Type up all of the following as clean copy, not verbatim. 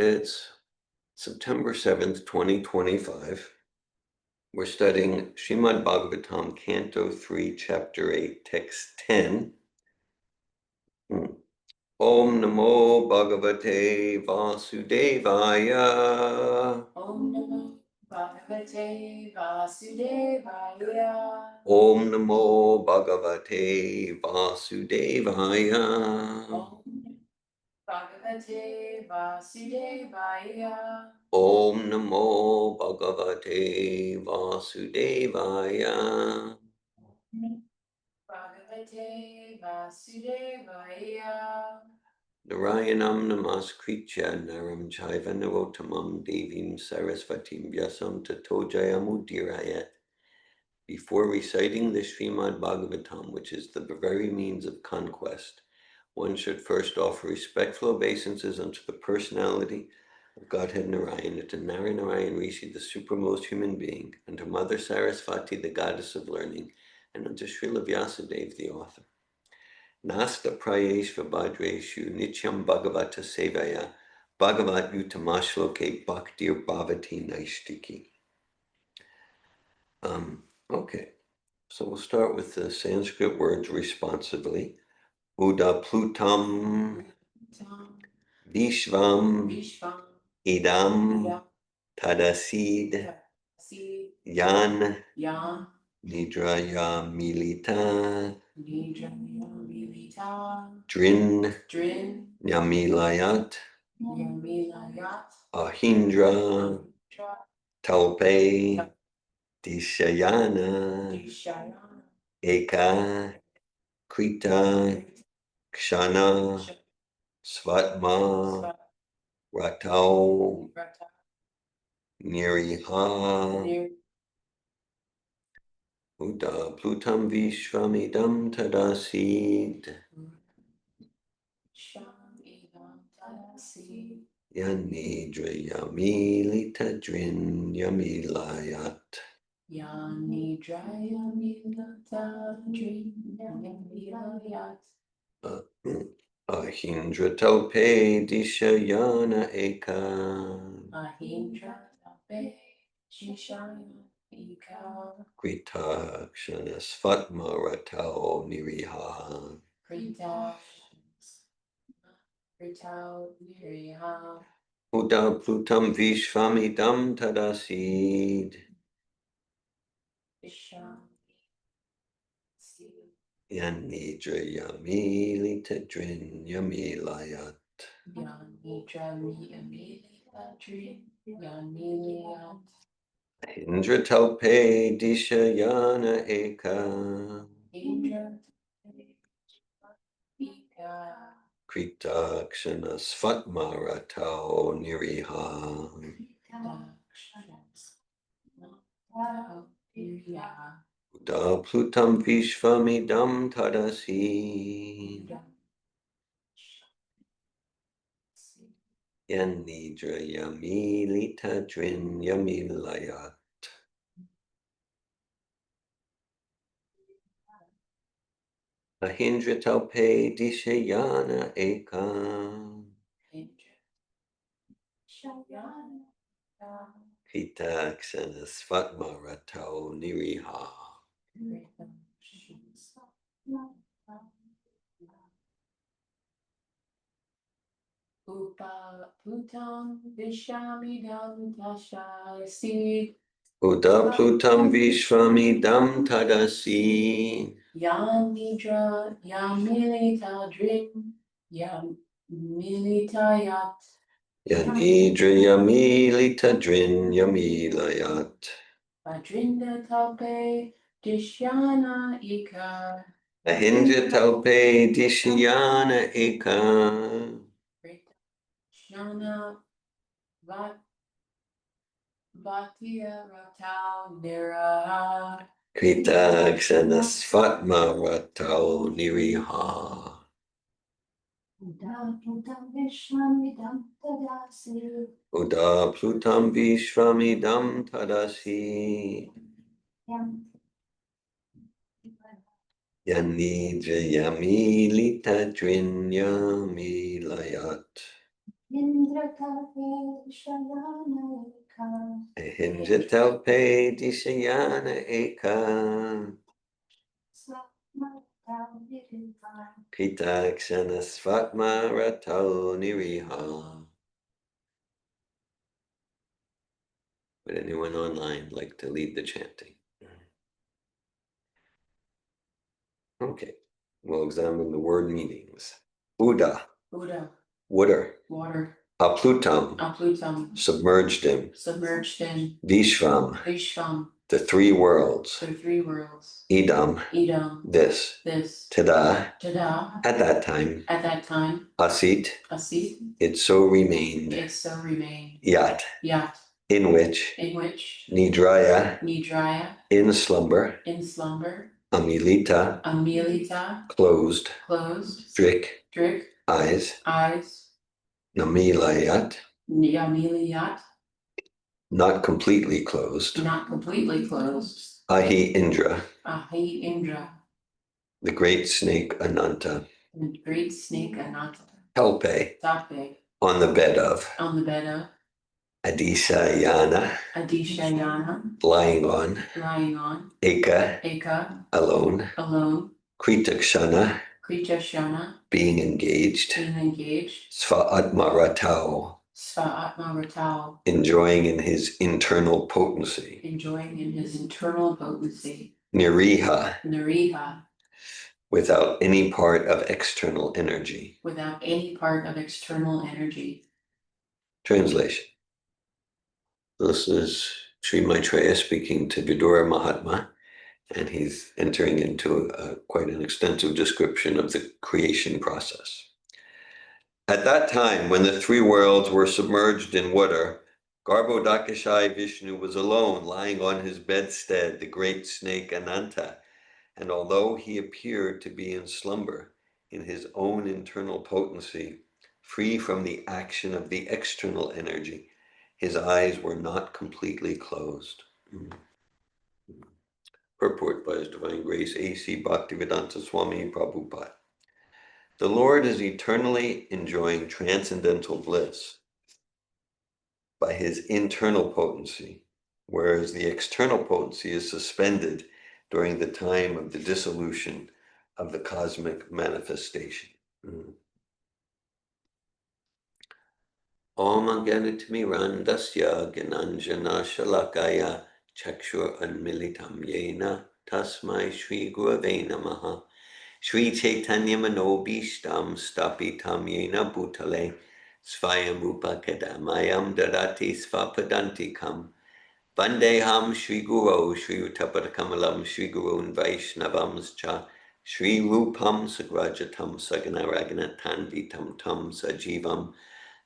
It's September 7th, 2025. We're studying Srimad Bhagavatam, Canto 3, Chapter 8, Text 10. Om Namo Bhagavate Vasudevaya. Om Namo Bhagavate Vasudevaya. Om Namo Bhagavate Vasudevaya. Om Bhagavate Vasudevaya. Om Namo Bhagavate Vasudevaya. Bhagavate Vasudevaya. Narayanam namaskritya naram chaiva narottamam devim sarasvatim vyasam tato jayamudirayat. Before reciting the Srimad Bhagavatam, which is the very means of conquest, one should first offer respectful obeisances unto the personality of Godhead Narayana, to Narayana Rishi, the supremest human being, and to Mother Sarasvati, the goddess of learning, and unto Srila Vyasadeva, the author. Nasta prayeshva bhadreshu nityam bhagavata sevaya bhagavat utamashloke bhaktir bhavati naishtiki. Okay, so we'll start with the Sanskrit words responsively. Uda plutam vishvam idam tadasid yan nidraya milita drin Nyamilayat Ahindra Talpe Dishayana Eka Krita Kshana Svatma Ratau Niriha Uda Plutam Vishvamidam Tadasid Yanidrayamilita Drin Yamilayat Ahindra Talpe Dishayana Eka Krita Kshana Svatma Ratao Niriha Uda Plutam Vishvamidam Tadasid Yanidrayamilita Drin Yamilayat Indra Talpe Dishayana Eka Krita Kshana Svatma Ratao Niriha Uda Plutam Vishvamidam Tadasid Yanidrayamilita Drin Yamilayat Ahindra Talpe Dishayana Eka Krita Kshana Svatma Ratao Niriha Plutam Vishamidam Tashasi Uda Plutam Vishvamidam Tadasid Yanidra Yamilita Drin Yamilitayat Yanidrayamilita Drin Yamilayat Adrinda Talpe Dishyana Ika Ahindra Talpe Dishayana Eka Shana Bhatya Ratau Nira Krita Kshana Svatma Ratao Niriha Uda Plutam Vishvamidam Tadasid Yanidrayamilita Drin Yamilayat Ahindratalpe Dishayana Eka. Pitakshana Svatma Rato Niriha. Would anyone online like to lead the chanting? Okay, we'll examine the word meanings. Buddha, Buddha, water. water. Aplutam, submerged in. Vishvam, the three worlds. Idam, this. Tada, at that time. Asit, it so remained. Yat, in which. Nidraya, in slumber. Amilita, closed. Drik, eyes. Namilayat, not completely closed. Ahi Indra, the great snake Ananta. Helpe, on the bed of. Adishayana, lying on. Eka, alone. Kritakshana, being engaged. Svaatmaratao, enjoying in his internal potency. Niriha, without any part of external energy. Translation. This is Sri Maitreya speaking to Vidura Mahatma, and he's entering into quite an extensive description of the creation process. At that time, when the three worlds were submerged in water, Garbhodakashayi Vishnu was alone, lying on his bedstead, the great snake Ananta, and although he appeared to be in slumber, in his own internal potency, free from the action of the external energy, his eyes were not completely closed. Purport by His Divine Grace A.C. Bhaktivedanta Swami Prabhupada. The Lord is eternally enjoying transcendental bliss by his internal potency, whereas the external potency is suspended during the time of the dissolution of the cosmic manifestation. Om Ganitmirandasya Gananjana Shalakaya Chakshur Anmilitam Yena Tasmai Shri Gurave Namaha Shri Chaitanya Manobishtam Stapitam Yena Bhutale Svayam Rupa Kadamayam Darati Svapadantikam Vandeham Shri Guru Shri Utapadakamalam Shri Gurun Vaishnavamscha Shri Rupam Sagrajatam Saganaraganatam Vitam Tam Sajivam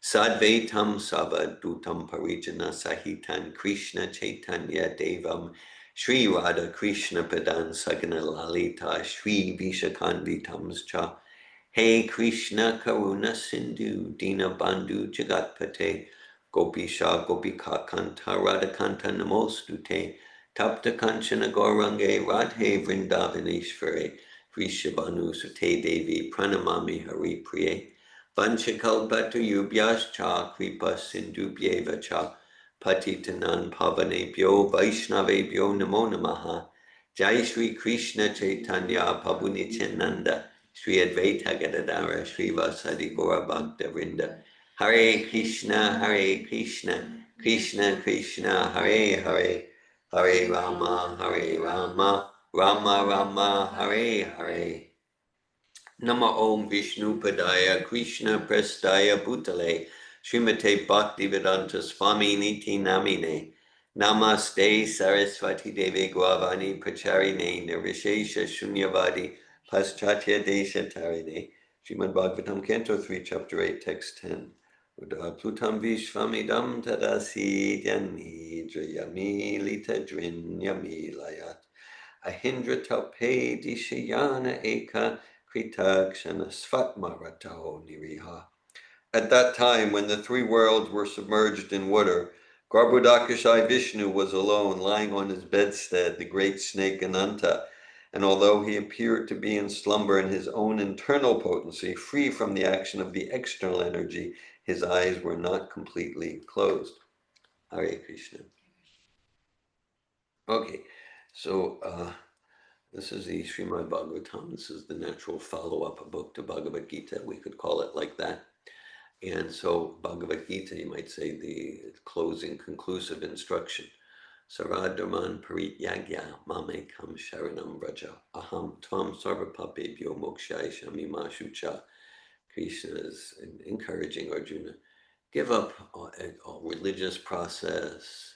Sadvaitam Savadutam Parijana Sahitan Krishna Chaitanya Devam Shri Radha Krishna Padan Sagana Lalita Shri Vishakanvitamscha Hey Krishna Karuna Sindhu Dina Bandhu Jagatpate Gopisha Gopika Kanta Radhakanta Namostute Tapta Kanchana Gaurange Radhe Vrindavaneshware Vrishabhanu Sute Devi Pranamami Hari Priye Vanchakalpatu Yubhyascha Kripa Sindhubhyeva cha Patitanan Pavanebhyo Vaishnavebhyo Namo Namaha Jai Shri Krishna Chaitanya Prabhu Nityananda Shri Advaita Gadadara Shri Vasadi Gaura Bhakta Vrinda Hare Krishna Krishna Krishna Hare Hare Hare Rama Rama Rama Hare Hare Nama Om Vishnu Padaya Krishna Prestaya Bhutale Srimate Bhaktivedanta Swami Niti Namine Namaste Saraswati Devi Gravani Pracharine Nirvishesha Shunyavadi Paschatya Desha Tarine Srimad Bhagavatam Canto 3 Chapter 8 Text 10 Uda Plutam Vishvamidam Tadasi Dhyani Drayami Lita Drin Yami Layat Ahindra Talpe Dishayana Eka Kritakshana Svatmaratao Niriha. At that time, when the three worlds were submerged in water, Garbhodakashayi Vishnu was alone, lying on his bedstead, the great snake Ananta, And although he appeared to be in slumber in his own internal potency, free from the action of the external energy, his eyes were not completely closed. Hare Krishna. Okay, so this is the Srimad Bhagavatam. This is the natural follow-up book to Bhagavad Gita. We could call it like that. And so Bhagavad Gita, you might say the closing, conclusive instruction. Saradharman parityagya mamekam sharanam vraja aham tvam sarvapapebhyo mokshaya ma shucha. Krishna is encouraging Arjuna, give up all religious process,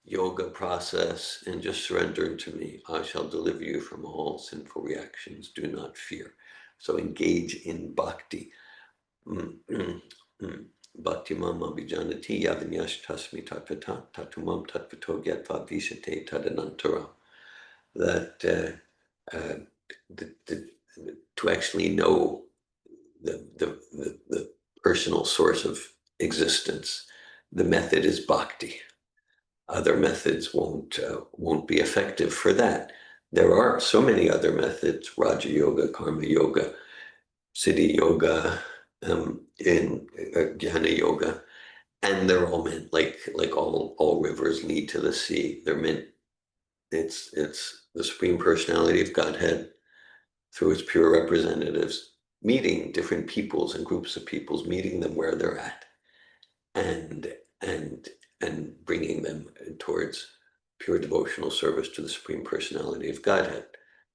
yoga process, and just surrender to me. I shall deliver you from all sinful reactions. Do not fear. So engage in bhakti. Bhakti mama vijanati yavanyash tasmi tatpata tatumam tatpato gyatva vishate tadanantara. That to actually know the personal source of existence, the method is bhakti. Other methods won't be effective for that. There are so many other methods: Raja Yoga, Karma Yoga, Siddhi Yoga, in Jnana Yoga, and they're all meant like all rivers lead to the sea. They're meant. It's the Supreme Personality of Godhead through its pure representatives meeting different peoples and groups of peoples, meeting them where they're at, and bringing them towards pure devotional service to the Supreme Personality of Godhead.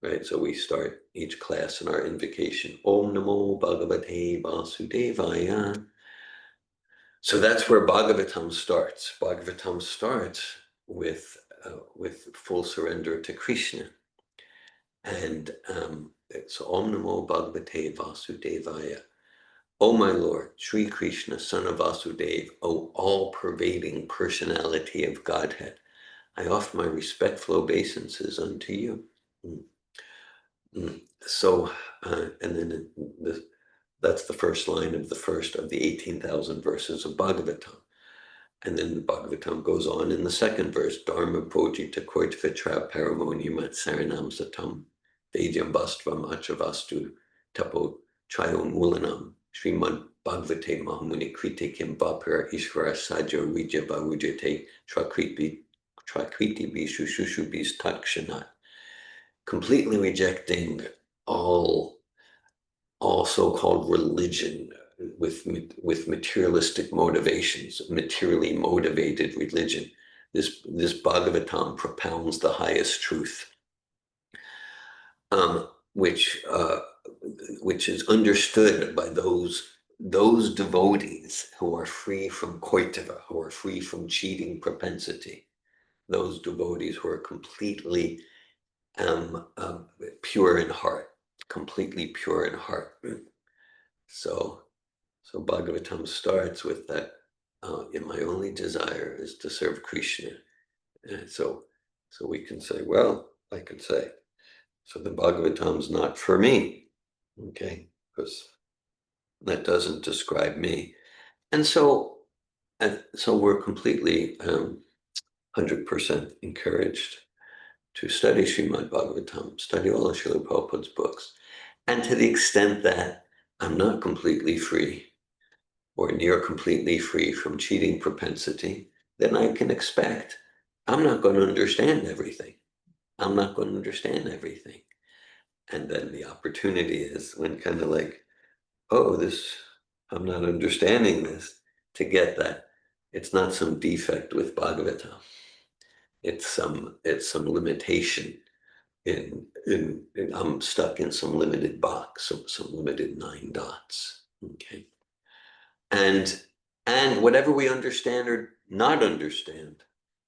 Right, so we start each class in our invocation, Om Namo Bhagavate Vasudevaya. So that's where Bhagavatam starts. Bhagavatam starts with full surrender to Krishna. And it's Om Namo Bhagavate Vasudevaya. O my Lord, Sri Krishna, son of Vasudeva, O all-pervading personality of Godhead, I offer my respectful obeisances unto you. So, and then that's the first line of the first of the 18,000 verses of Bhagavatam. And then the Bhagavatam goes on in the second verse, Dharma Projita Koitvitra Paramonimat Saranam Satam Vejam Bastvam Achavastu Tapo Chayomulanam Srimad Bhagavate Mahamuni Kriti Kim Vapara Ishvara Sajo Vijya Varujate Trakriti Bishu Shushu Bis Takshanat. Completely rejecting all so-called religion with materialistic motivations, materially motivated religion. This Bhagavatam propounds the highest truth, which is understood by those devotees who are free from koitava, who are free from cheating propensity, those devotees who are completely pure in heart, completely pure in heart. So Bhagavatam starts with that, my only desire is to serve Krishna. And so we can say, well, I could say, so the Bhagavatam's not for me, okay, because that doesn't describe me. And so we're completely 100% encouraged to study Srimad Bhagavatam, study all of Srila Prabhupada's books. And to the extent that I'm not completely free or near completely free from cheating propensity, then I can expect I'm not going to understand everything. I'm not going to understand everything. And then the opportunity is when kind of like, oh, I'm not understanding this, to get that it's not some defect with Bhagavatam. It's some limitation in I'm stuck in some limited box, some limited 9 dots. Okay. And whatever we understand or not understand,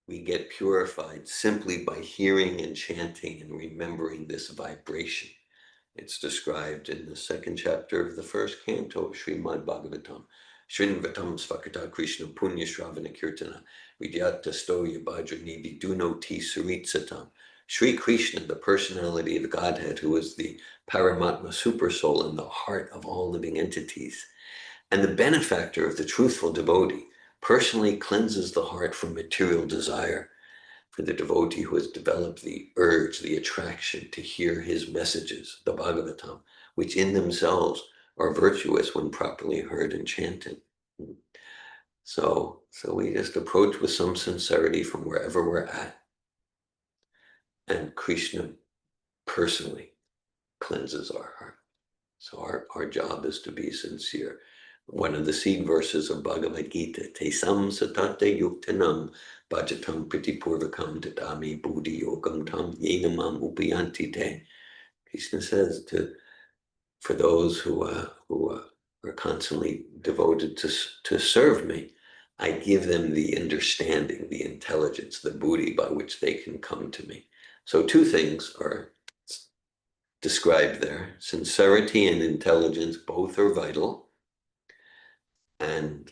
we get purified simply by hearing and chanting and remembering this vibration. It's described in the second chapter of the first canto of Srimad Bhagavatam. Shrinvatam Svakata Krishna Punya Shravana Kirtana Vidyata Stoya Bhajani Vidunoti Saritsatam. Sri Krishna, the personality of Godhead, who is the Paramatma Supersoul in the heart of all living entities, and the benefactor of the truthful devotee, personally cleanses the heart from material desire for the devotee who has developed the urge, the attraction to hear his messages, the Bhagavatam, which in themselves are virtuous when properly heard and chanted. So we just approach with some sincerity from wherever we're at, and Krishna personally cleanses our heart. So our job is to be sincere. One of the seed verses of Bhagavad Gita, Tesam satate yuktanam bhajatam pritipurvakam dadami buddhi yogam tam yenamam upayanti te. Krishna says for those who are constantly devoted to serve me, I give them the understanding, the intelligence, the buddhi by which they can come to me. So two things are described there. Sincerity and intelligence, both are vital. And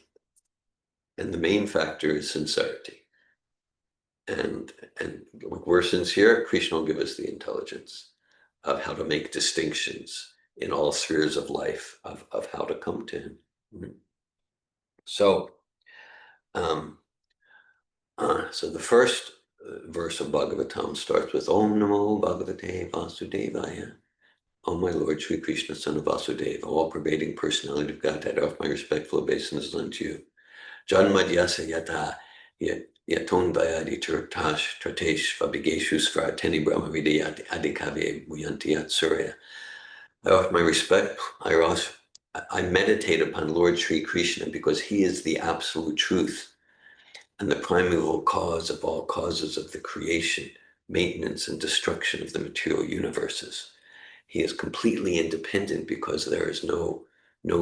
the main factor is sincerity. And when we're sincere, Krishna will give us the intelligence of how to make distinctions in all spheres of life, of how to come to him. Mm-hmm. So the first verse of Bhagavatam starts with Om Namo Bhagavate Vasudevaya. O my Lord, Sri Krishna, son of Vasudeva, all-pervading personality of Godhead, I offer my respectful obeisances unto you. Janmadyasa yata yaton vayadi turtash tratesh vabigeshu svarateni brahmavidayati adikave muyanti surya. I offer my respect. I meditate upon Lord Sri Krishna because he is the absolute truth and the primeval cause of all causes of the creation, maintenance, and destruction of the material universes. He is completely independent because there is no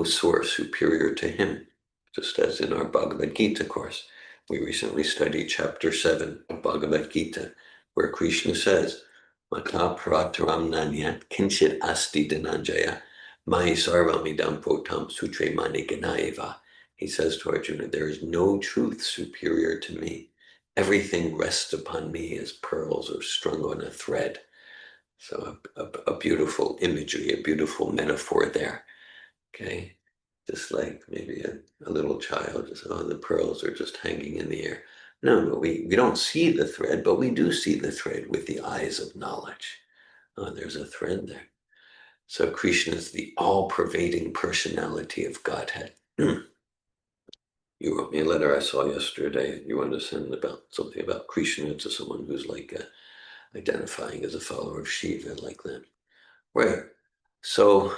source superior to him, just as in our Bhagavad Gita course. We recently studied chapter 7 of Bhagavad Gita, where Krishna says, Mata prataram nanyat kinchit asti dhananjaya mai sarvamidam potam sutre mani ganaiva. He says to Arjuna, there is no truth superior to me. Everything rests upon me as pearls are strung on a thread. So a beautiful imagery, a beautiful metaphor there, okay? Just like maybe a little child, just, oh, the pearls are just hanging in the air. No, we don't see the thread, but we do see the thread with the eyes of knowledge. Oh, there's a thread there. So Krishna is the all-pervading personality of Godhead. You wrote me a letter I saw yesterday. You wanted to send about something about Krishna to someone who's like identifying as a follower of Shiva, like that. Right. So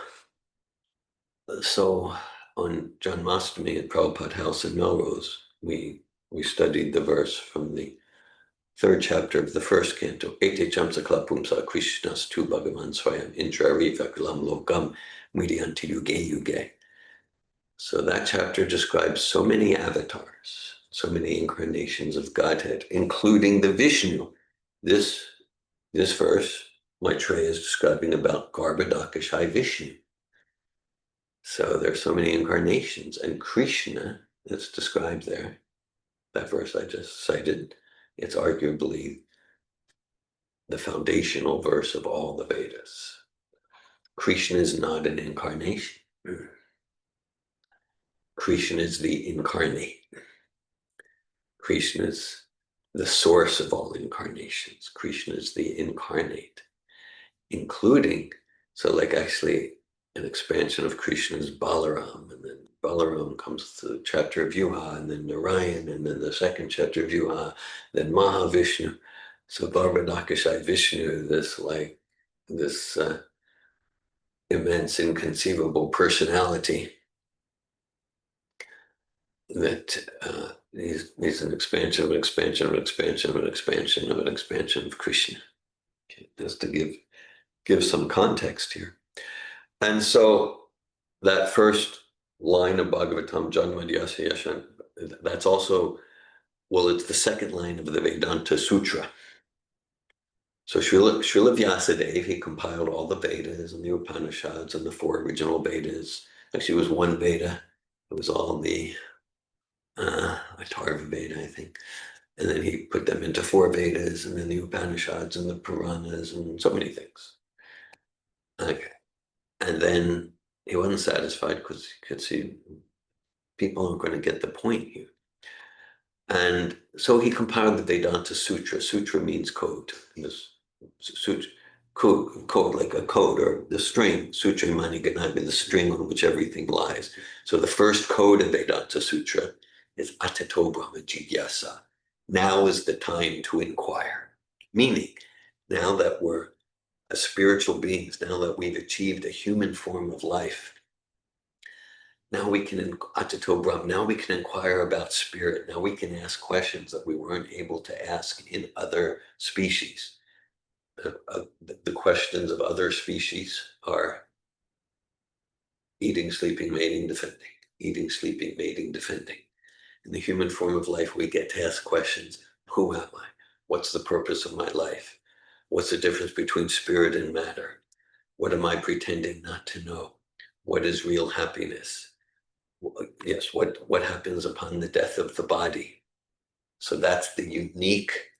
on Janmashtami at Prabhupada House in Melrose, we studied the verse from the third chapter of the first canto. Ete chamsa klapumsa Krishnas tu bhagavan swayam indrariva kalam lokam midyanti yuge yuge. So that chapter describes so many avatars, so many incarnations of Godhead, including the Vishnu. This verse, Maitreya is describing about Garbhodakashayi Vishnu. So there's so many incarnations, and Krishna that's described there, that verse I just cited, it's arguably the foundational verse of all the Vedas. Krishna is not an incarnation. Krishna is the incarnate. Krishna is the source of all incarnations. Krishna is the incarnate, including, so like actually an expansion of Krishna's Balaram, and then Balaram comes to the chapter of Yuha, and then Narayan, and then the second chapter of Yuha, then Mahavishnu. So Garbhodakashayi Vishnu, this immense, inconceivable personality that is an expansion of an expansion of an expansion of an expansion of an expansion of Krishna. Okay, just to give some context here. And so that first line of Bhagavatam, Janmadyasya Yashan, that's also, well, it's the second line of the Vedanta Sutra. So Srila Vyasadeva, he compiled all the Vedas and the Upanishads and the four original Vedas. Actually, it was one Veda. It was all the Atharva Veda, I think. And then he put them into four Vedas, and then the Upanishads and the Puranas and so many things. Okay. And then he wasn't satisfied because he could see people aren't going to get the point here. And so he compiled the Vedanta Sutra. Sutra means code. And this sutra, code, like a code or the string. Sutra Mani Ganagi, the string on which everything lies. So the first code of Vedanta Sutra is Atato Brahma Jigyasa. Now is the time to inquire. Meaning, now that we're as spiritual beings, now that we've achieved a human form of life, now we can, Atato Brahm, now we can inquire about spirit. Now we can ask questions that we weren't able to ask in other species. The questions of other species are eating, sleeping, mating, defending. Eating, sleeping, mating, defending. In the human form of life, we get to ask questions. Who am I? What's the purpose of my life? What's the difference between spirit and matter? What am I pretending not to know? What is real happiness? Yes, what happens upon the death of the body? So that's the unique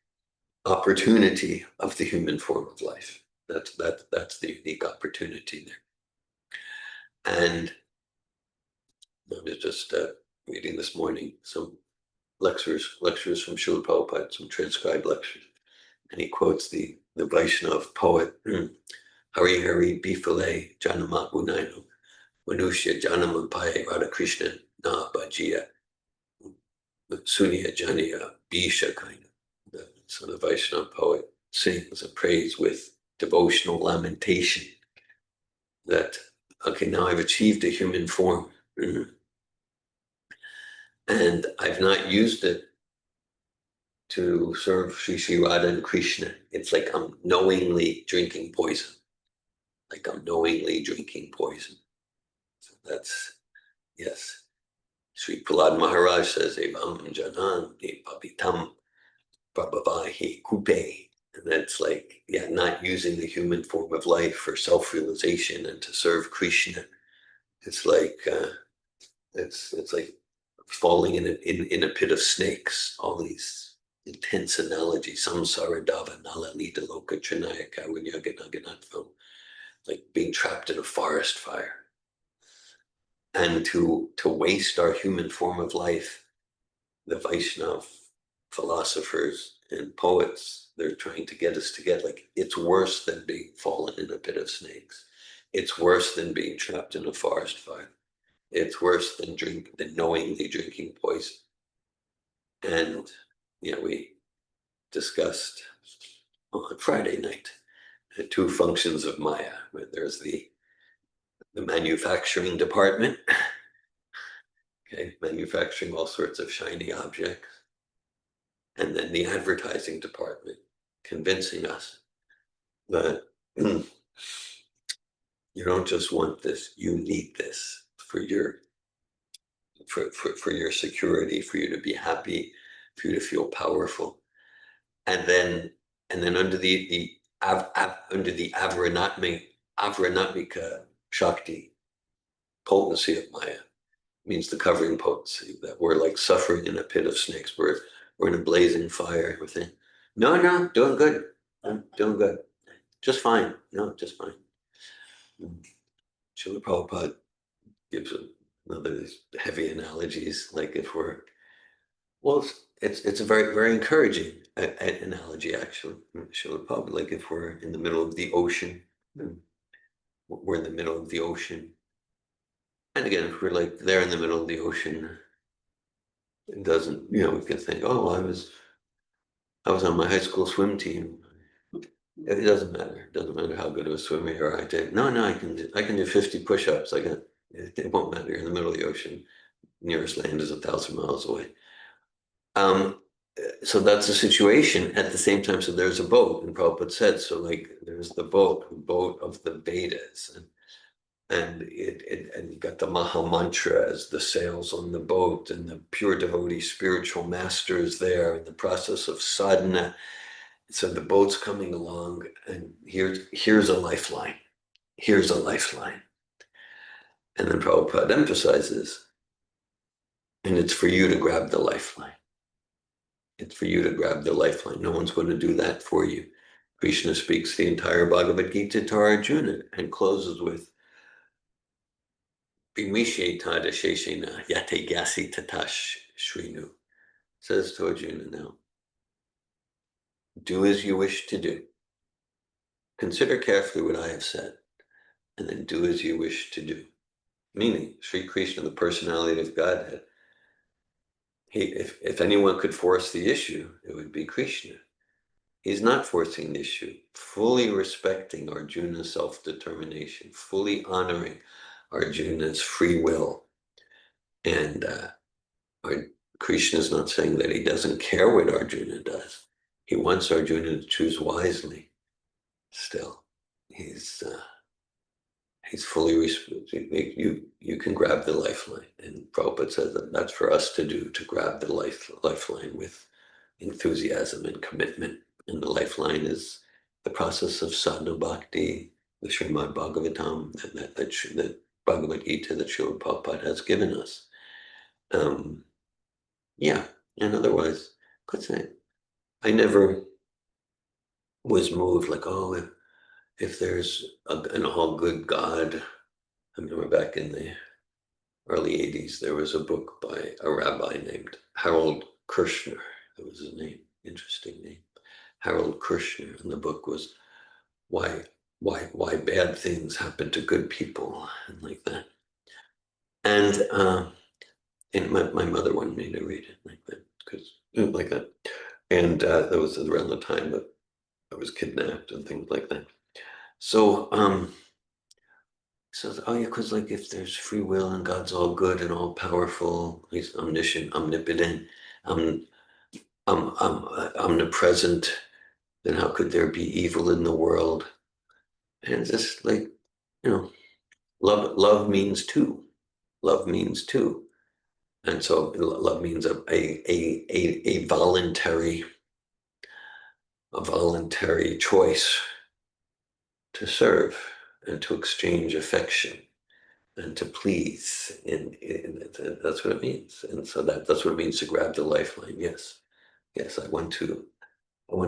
opportunity of the human form of life. That's the unique opportunity there. And I was just reading this morning some lectures from Srila Prabhupada, some transcribed lectures, and he quotes the Vaishnav poet Hari Hari Bifale Janama Gunaino Manusya Janama Paye Radhakrishna Na Bhajiya Sunya Janiya Bisha kind of. So the Vaishnava poet sings and prays with devotional lamentation that, okay, now I've achieved a human form and I've not used it to serve Sri Radha and Krishna. It's like I'm knowingly drinking poison. Like I'm knowingly drinking poison. So that's, yes. Sri Prahlad Maharaj says, Evam Janan Papitam Prabhavahi Kupe. And that's like, yeah, not using the human form of life for self-realization and to serve Krishna. It's like it's like falling in a pit of snakes. All these intense analogies. Samsara Dava Nalalita Loka Trinaya Karunyaganaganatvam. Like being trapped in a forest fire. And to waste our human form of life, the Vaishnav philosophers and poets, they're trying to get us to get like, it's worse than being fallen in a pit of snakes. It's worse than being trapped in a forest fire. It's worse than knowingly drinking poison. And yeah, we discussed on Friday night the two functions of Maya, where there's the manufacturing department, okay, manufacturing all sorts of shiny objects, and then the advertising department convincing us that you don't just want this, you need this for your security, for you to be happy, for you to feel powerful. And then under the under the avranatmika shakti, potency of Maya, means the covering potency, that we're like suffering in a pit of snakes. We're in a blazing fire, everything. No, doing good. I'm doing good. Just fine. No, just fine. Srila Prabhupada gives another heavy analogies, like if we're, well, it's a very, very encouraging analogy, actually. Srila Prabhupada, like if we're in the middle of the ocean, we're in the middle of the ocean. And again, if we're like there in the middle of the ocean, it doesn't, we can think, oh, I was on my high school swim team. It doesn't matter. It doesn't matter how good of a swimmer you are. I did. No, I can do 50 push-ups. It won't matter. You're in the middle of the ocean. Nearest land is 1,000 miles away. So that's a situation. At the same time, so there's a boat, and Prabhupada said, so like there's the boat of the Vedas, and you got the Maha Mantra as the sails on the boat, and the pure devotee spiritual masters there, and the process of sadhana. So the boat's coming along, and here's a lifeline. Here's a lifeline. And then Prabhupada emphasizes, and it's for you to grab the lifeline. It's for you to grab the lifeline. No one's going to do that for you. Krishna speaks the entire Bhagavad Gita to Arjuna and closes with Vimishyetad Sheshena Yate Gyasi Tatash Shrinu. says to Arjuna now, do as you wish to do. Consider carefully what I have said, and then do as you wish to do. Meaning, Sri Krishna, the personality of Godhead, if anyone could force the issue, it would be Krishna. He's not forcing the issue, fully respecting Arjuna's self-determination, fully honoring Arjuna's free will. And Krishna is not saying that he doesn't care what Arjuna does. He wants Arjuna to choose wisely. Still, he's fully you can grab the lifeline, and Prabhupada says that that's for us to do, to grab the lifeline with enthusiasm and commitment. And the lifeline is the process of sadhana bhakti, the Srimad Bhagavatam, that Bhagavad Gita that Srila Prabhupada has given us. Yeah, and otherwise, I never was moved like, oh, if there's an all good God. I remember back in the early 80s, there was a book by a rabbi named Harold Kirshner. That was his name, interesting name. Harold Kirshner, and the book was why bad things happen to good people, and like that. And my mother wanted me to read it like that, because like that. And that was around the time that I was kidnapped and things like that. So oh yeah, because like if there's free will and God's all good and all powerful, he's omniscient, omnipotent, omnipresent, then how could there be evil in the world? And it's just like, love means two. Love means two. And so love means a voluntary choice to serve and to exchange affection and to please, and that's what it means. And so that's what it means to grab the lifeline. Yes, I want to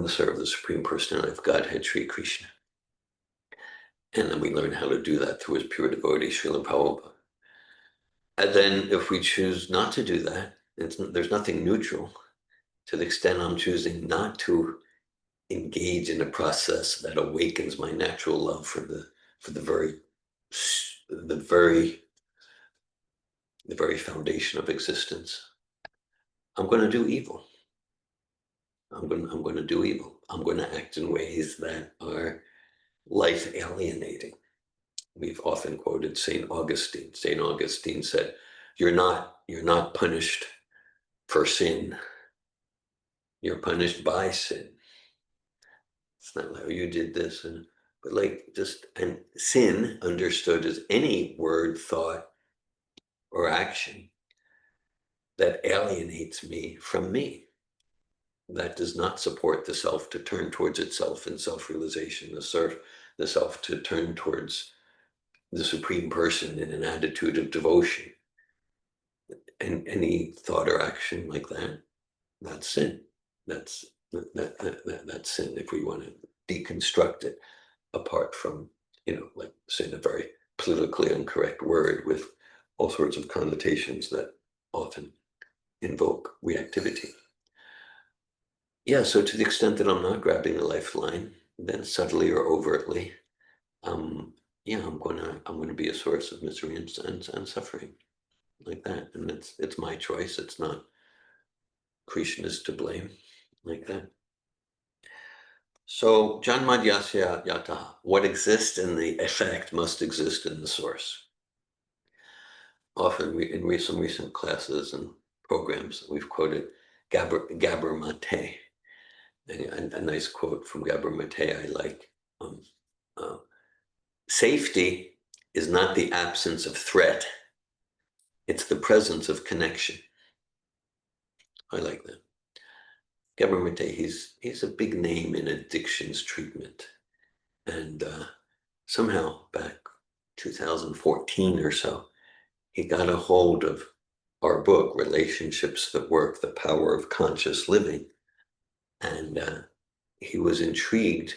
serve the Supreme Personality of Godhead, Sri Krishna. And then we learn how to do that through his pure devotee, Srila Prabhupada. And then if we choose not to do that, there's nothing neutral. To the extent I'm choosing not to engage in a process that awakens my natural love for the very foundation of existence, I'm going to do evil. I'm going to do evil. I'm going to act in ways that are life alienating. We've often quoted St. Augustine. St. Augustine said, you're not punished for sin. You're punished by sin. It's not like, oh, you did this, but like and sin understood as any word, thought, or action that alienates me from me, that does not support the self to turn towards itself in self-realization, the self to turn towards the Supreme Person in an attitude of devotion. And any thought or action like that, that's sin. That's sin, if we want to deconstruct it apart from, like saying a very politically incorrect word with all sorts of connotations that often invoke reactivity. Yeah, so to the extent that I'm not grabbing the lifeline, then subtly or overtly, yeah, I'm gonna be a source of misery and suffering, like that. And it's my choice. It's not Krishna's to blame, like that. So Janmadhyasya Yataha, what exists in the effect must exist in the source. Often in some recent classes and programs, we've quoted Gabor Mate. A nice quote from Gabor Mate I like. Safety is not the absence of threat, it's the presence of connection. I like that. Gabor Mate, he's a big name in addictions treatment. And somehow back 2014 or so, he got a hold of our book, Relationships That Work, The Power of Conscious Living. And he was intrigued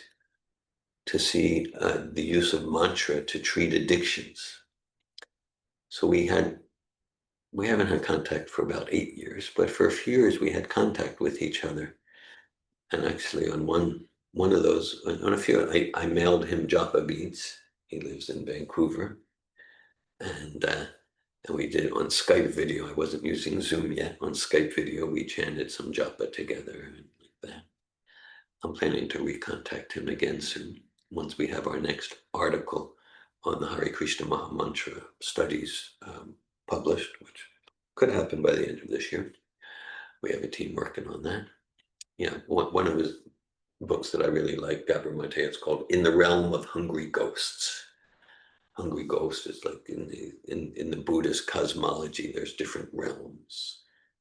to see the use of mantra to treat addictions. So we had we haven't had contact for about 8 years, but for a few years we had contact with each other. And actually, on one of those, on a few, I mailed him japa beads. He lives in Vancouver, and we did it on Skype video. I wasn't using Zoom yet. On Skype video, we chanted some japa together and like that. I'm planning to recontact him again soon once we have our next article on the Hare Krishna Maha Mantra studies published, which could happen by the end of this year. We have a team working on that. Yeah, one of his books that I really like, Gabor Mate, it's called In the Realm of Hungry Ghosts. Hungry Ghost is like in the Buddhist cosmology, there's different realms.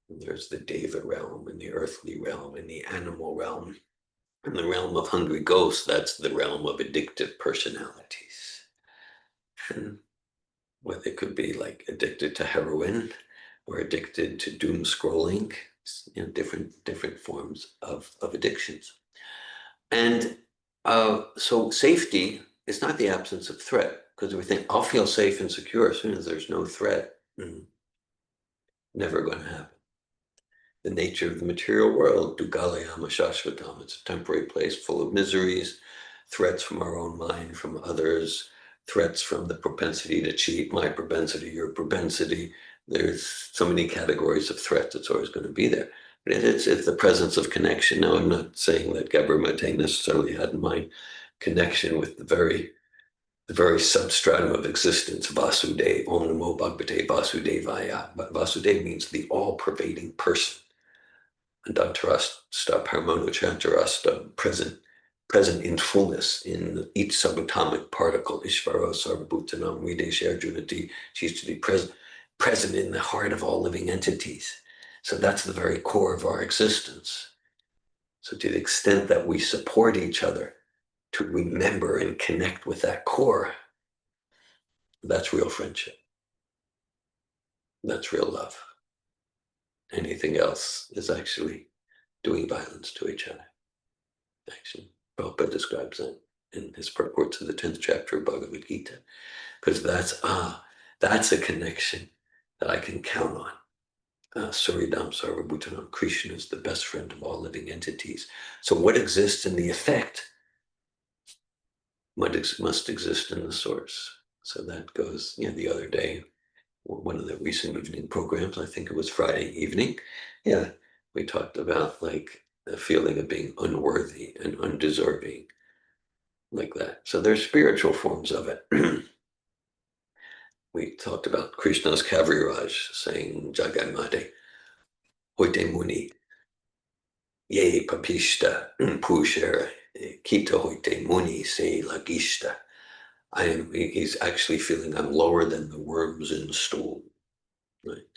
There's the Deva realm and the earthly realm and the animal realm. In the realm of hungry ghosts, that's the realm of addictive personalities. And whether it could be like addicted to heroin or addicted to doom scrolling, different forms of addictions. And so safety is not the absence of threat, because we think I'll feel safe and secure as soon as there's no threat. Never going to happen. The nature of the material world, Dugalayama Shashvatam, it's a temporary place full of miseries, threats from our own mind, from others, threats from the propensity to cheat, my propensity, your propensity. There's so many categories of threat that's always going to be there. But it's the presence of connection. Now, I'm not saying that Gabor Mate necessarily had in mind connection with the very substratum of existence, Vasudeva, Om Namo Bhagavate Vasudevaya. But Vasudeva means the all-pervading person. And Antarasta Paramonochantarasta, present in fullness in each subatomic particle, Ishvaro Sarvabhutanam Videsh Arjunati, she's to be present in the heart of all living entities. So that's the very core of our existence. So to the extent that we support each other to remember and connect with that core, that's real friendship. That's real love. Anything else is actually doing violence to each other. Actually, Prabhupada describes that in his purport to the 10th chapter of Bhagavad Gita, because that's a connection that I can count on. Suridam Sarvabhutanam, Krishna is the best friend of all living entities. So what exists in the effect must exist in the source. So that goes, the other day, one of the recent evening programs, I think it was Friday evening, we talked about like the feeling of being unworthy and undeserving, like that. So there's spiritual forms of it. We talked about Krishna's Kaviraj saying Jaganmate, Hoite Muni, Ye Papishta, Pusher, Kita Hoite Muni, Se Lagishta. He's actually feeling I'm lower than the worms in the stool. Right?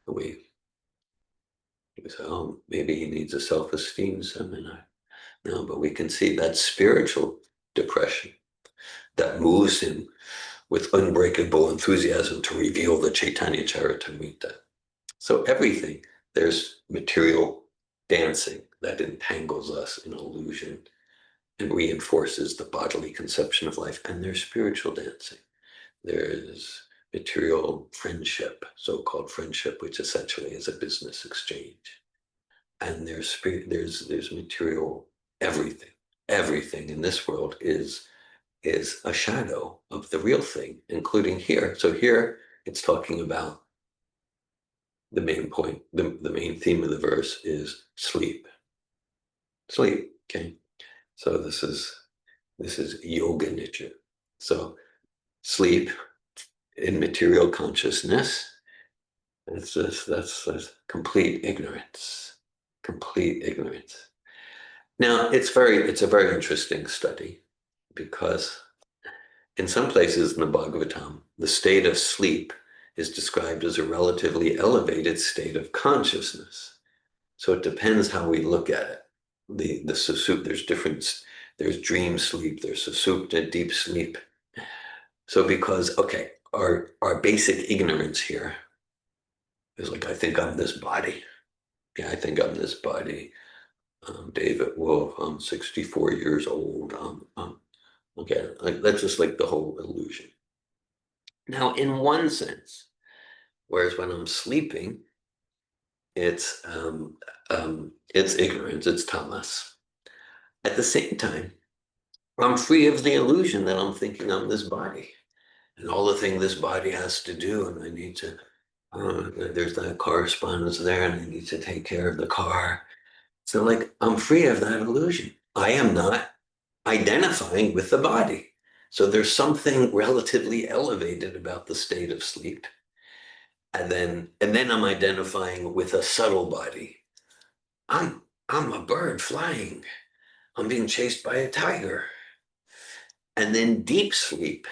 We say, oh, maybe he needs a self-esteem seminar. No, but we can see that spiritual depression that moves him with unbreakable enthusiasm to reveal the Chaitanya Charitamrita. So everything, there's material dancing that entangles us in illusion and reinforces the bodily conception of life. And there's spiritual dancing. There's material friendship, so-called friendship, which essentially is a business exchange. And there's material everything. Everything in this world is a shadow of the real thing, including here. So here it's talking about the main point, the main theme of the verse is sleep. Sleep, okay? So this is yoga nidra. So sleep in material consciousness, that's complete ignorance. Complete ignorance. Now it's a very interesting study, because in some places in the Bhagavatam, the state of sleep is described as a relatively elevated state of consciousness. So it depends how we look at it. The susupta, there's dream sleep, there's susupta, deep sleep. So because, okay, our basic ignorance here is like, I think I'm this body. Yeah, I think I'm this body. David Wolf, I'm 64 years old. Okay, that's just like the whole illusion. Now, in one sense, Whereas when I'm sleeping, it's ignorance, it's tamas. At the same time, I'm free of the illusion that I'm thinking I'm this body and all the thing this body has to do, and I need to. There's that correspondence there, and I need to take care of the car. So, like, I'm free of that illusion. I am not identifying with the body. So there's something relatively elevated about the state of sleep. And then I'm identifying with a subtle body. I'm a bird flying. I'm being chased by a tiger. And then deep sleep,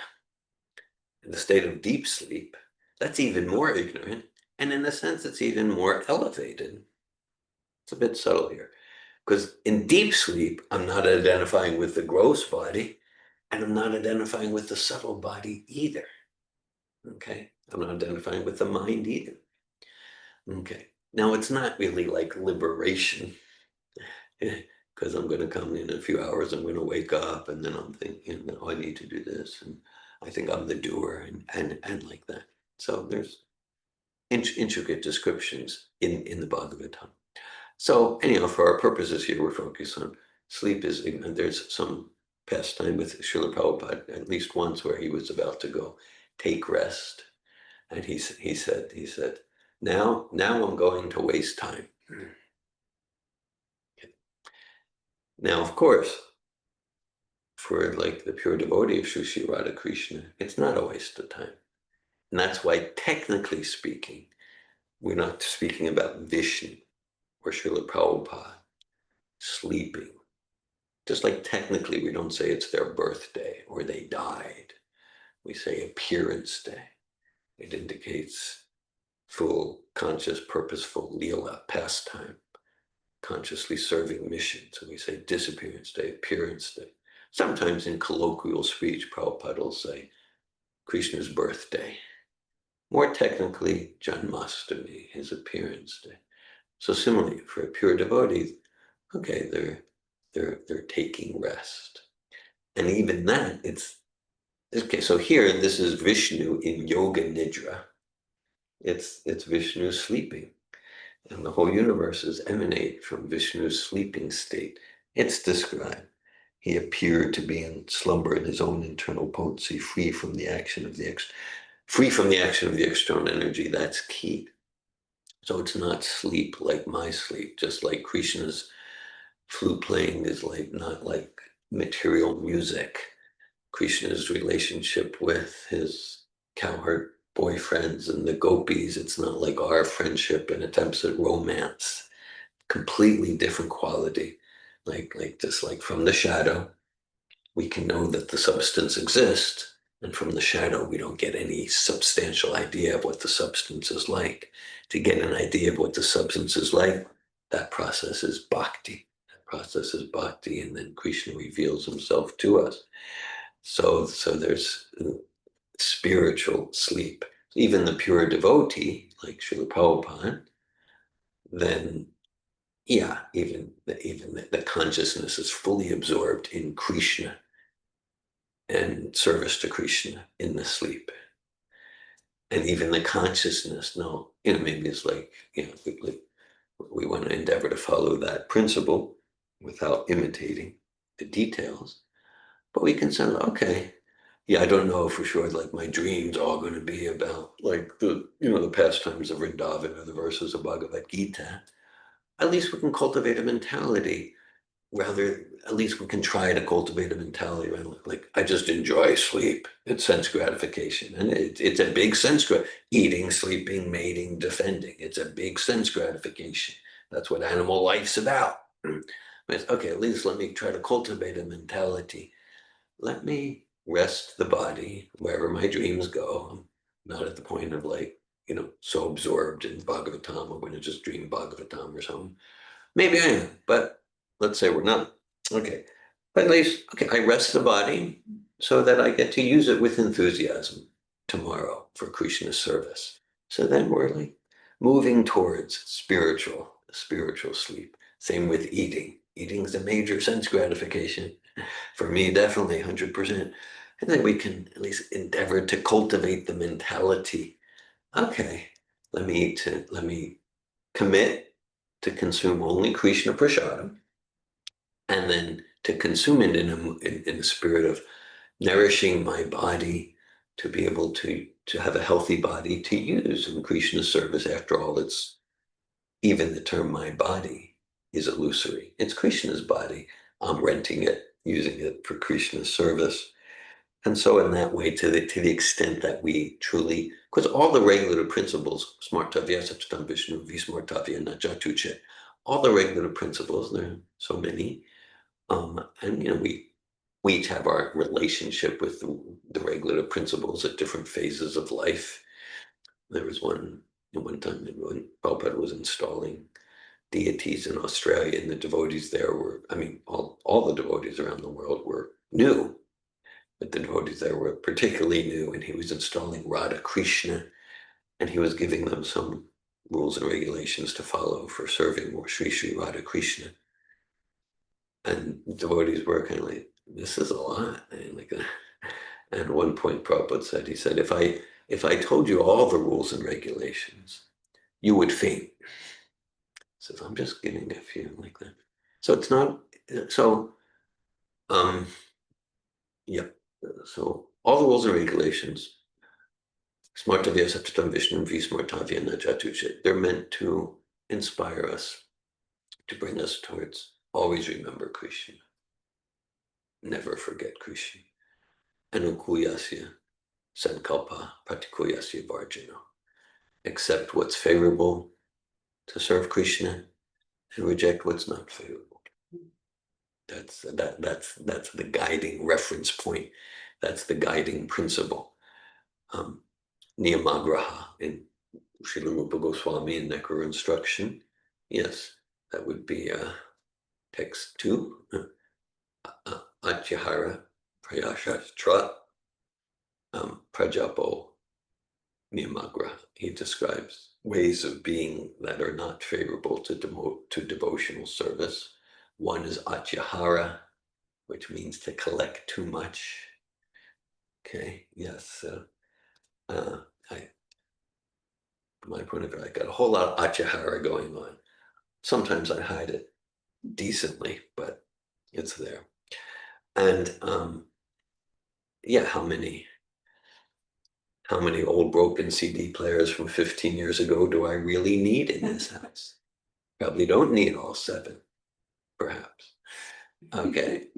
in the state of deep sleep, that's even more ignorant. And in a sense, it's even more elevated. It's a bit subtle here. Because in deep sleep, I'm not identifying with the gross body, and I'm not identifying with the subtle body either. Okay? I'm not identifying with the mind either. Okay. Now, it's not really like liberation, because I'm going to come in a few hours, I'm going to wake up, and then I'm thinking, oh, I need to do this, and I think I'm the doer, and like that. So there's intricate descriptions in the Bhagavatam. So anyhow, for our purposes here, we're focused on sleep is, and there's some pastime with Srila Prabhupada, at least once where he was about to go take rest. And he said, now I'm going to waste time. Now, of course, for like the pure devotee of Sri Radha Krishna, it's not a waste of time. And that's why, technically speaking, we're not speaking about Vishnu or Srila Prabhupada sleeping. Just like technically we don't say it's their birthday or they died. We say appearance day. It indicates full, conscious, purposeful lila, pastime, consciously serving mission. So we say disappearance day, appearance day. Sometimes in colloquial speech, Prabhupada will say Krishna's birthday. More technically, Janmashtami, his appearance day. So similarly, for a pure devotee, okay, they're taking rest. And even that, it's okay. So here, this is Vishnu in Yoga Nidra. It's Vishnu sleeping, and the whole universe is emanate from Vishnu's sleeping state. It's described. He appeared to be in slumber in his own internal potency, free from the action of the external energy. That's key. So it's not sleep like my sleep, just like Krishna's flute playing is like not like material music. Krishna's relationship with his cowherd boyfriends and the gopis, it's not like our friendship and attempts at romance. Completely different quality. Like just like from the shadow, we can know that the substance exists, and from the shadow, we don't get any substantial idea of what the substance is like. To get an idea of what the substance is like, that process is bhakti. That process is bhakti, and then Krishna reveals himself to us. So there's spiritual sleep. Even the pure devotee, like Srila Prabhupada, then yeah, even the consciousness is fully absorbed in Krishna and service to Krishna in the sleep. And even the consciousness, no, maybe it's like, we want to endeavor to follow that principle without imitating the details. But we can say, okay, yeah, I don't know for sure, like my dreams are all going to be about like the pastimes of Vrindavan or the verses of Bhagavad Gita. At least we can cultivate a mentality. Rather, at least we can try to cultivate a mentality around like I just enjoy sleep. It's sense gratification, and it's a big eating, sleeping, mating, defending. It's a big sense gratification. That's what animal life's about. But okay, at least let me try to cultivate a mentality. Let me rest the body wherever my dreams go. I'm not at the point of like, so absorbed in Bhagavatam, I'm going to just dream Bhagavatam or something. Maybe I am, but let's say we're not. Okay. But at least, okay, I rest the body so that I get to use it with enthusiasm tomorrow for Krishna's service. So then we're like moving towards spiritual sleep. Same with eating. Eating is a major sense gratification. For me, definitely 100%. And then we can at least endeavor to cultivate the mentality. Okay, let me commit to consume only Krishna Prasadam, and then to consume it in the spirit of nourishing my body to be able to have a healthy body to use in Krishna's service. After all, it's even the term my body is illusory. It's Krishna's body. I'm renting it, using it for Krishna's service. And so in that way, to the extent that we truly, because all the regulative principles, smartavya, satchitam vishnu, vismartavya, najatuche, all the regulative principles, there are so many, and we each have our relationship with the regulative principles at different phases of life. There was one time when Prabhupada was installing deities in Australia, and the devotees there were, I mean, all the devotees around the world were new, but the devotees there were particularly new, and he was installing Radha Krishna, and he was giving them some rules and regulations to follow for serving more Sri Sri Radha Krishna. And devotees were kind of like, this is a lot. And like, and at one point Prabhupada said, he said, if I told you all the rules and regulations, you would faint. He says, I'm just giving a few like that. So it's not, so, yeah. So all the rules and regulations, Smartavya Satchitam Vishnu Vismartavya Najatuche, they're meant to inspire us, to bring us towards always remember Krishna, never forget Krishna. Anukuyasya Sankalpa Pratikuyasya Varjino. Accept what's favorable to serve Krishna and reject what's not favorable. That's the guiding reference point. That's the guiding principle. Niyamagraha in Srila Rupa Goswami and Nekar instruction. Yes, that would be text 2. Atyahara Prayashastra Prajapo Niyamagraha. He describes ways of being that are not favorable to devotional service. One is atyahara, which means to collect too much. Okay, yes. From my point of view, I got a whole lot of atyahara going on. Sometimes I hide it decently, but it's there. And yeah, how many old broken CD players from 15 years ago do I really need in this house? Probably don't need all 7, perhaps. Okay.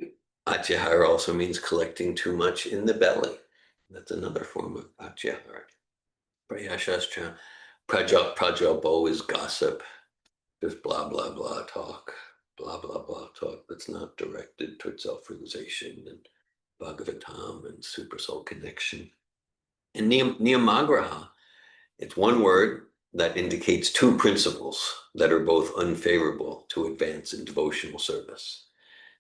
Atyahara also means collecting too much in the belly. That's another form of atyahara. Prayashastra, prajalpo is gossip. Just blah, blah, blah talk. Blah, blah, blah talk that's not directed towards self-realization and Bhagavatam and super soul connection. And niyamagraha, it's one word that indicates 2 principles that are both unfavorable to advance in devotional service.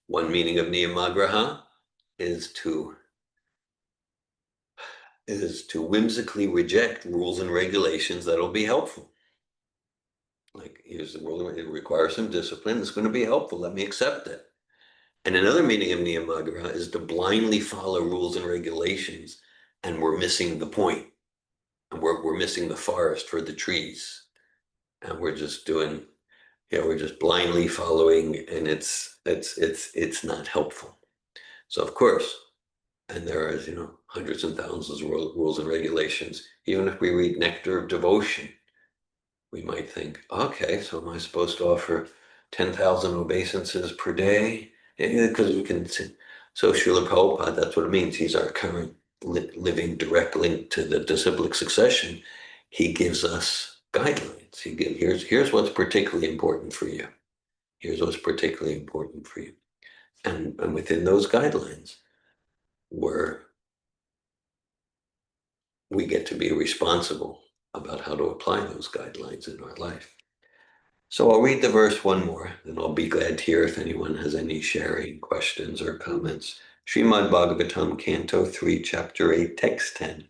One meaning of niyamagraha is to whimsically reject rules and regulations that'll be helpful. Like, here's the rule, it requires some discipline, it's going to be helpful, let me accept it. And another meaning of niyamagraha is to blindly follow rules and regulations, and we're missing the point. And we're missing the forest for the trees. And we're just doing, we're just blindly following, and it's not helpful. So of course, and there are, hundreds and thousands of rules and regulations. Even if we read Nectar of Devotion, we might think, okay, so am I supposed to offer 10,000 obeisances per day? Because we can, so Srila Prabhupada, that's what it means. He's our current living direct link to the disciplic succession. He gives us guidelines. Here's what's particularly important for you. Here's what's particularly important for you. And within those guidelines, we get to be responsible about how to apply those guidelines in our life. So I'll read the verse one more, and I'll be glad to hear if anyone has any sharing, questions, or comments. Srimad Bhagavatam, Canto 3, Chapter 8, Text 10.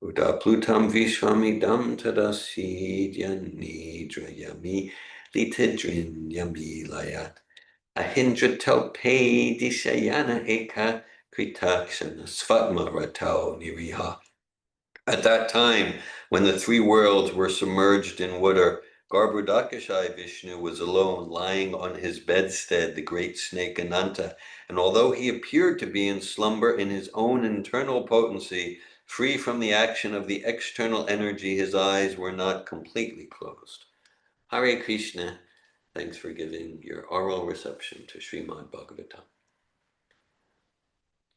Uda plutam vishwamidam tadasidyanidhrayami litidrinyami layat ahindra telpe dishayana eka kritakshana svatma ratao niriha. At that time, When the three worlds were submerged in water, Garbhodakashai Vishnu was alone, lying on his bedstead, the great snake Ananta. And although he appeared to be in slumber in his own internal potency, free from the action of the external energy, his eyes were not completely closed. Hare Krishna. Thanks for giving your oral reception to Srimad Bhagavatam.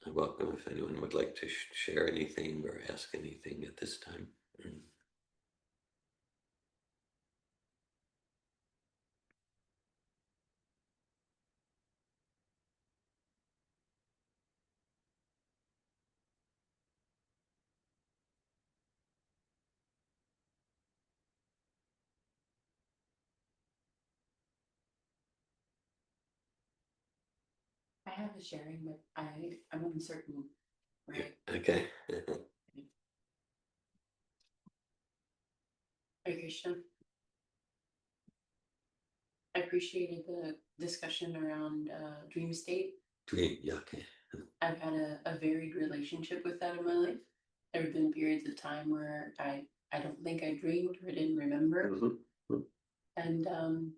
I welcome if anyone would like to share anything or ask anything at this time. I have a sharing, but I'm uncertain. Right. Okay. Hare Krishna. I appreciated the discussion around dream state. Dream, yeah, okay. I've had a varied relationship with that in my life. There have been periods of time where I don't think I dreamed or didn't remember. Mm-hmm. And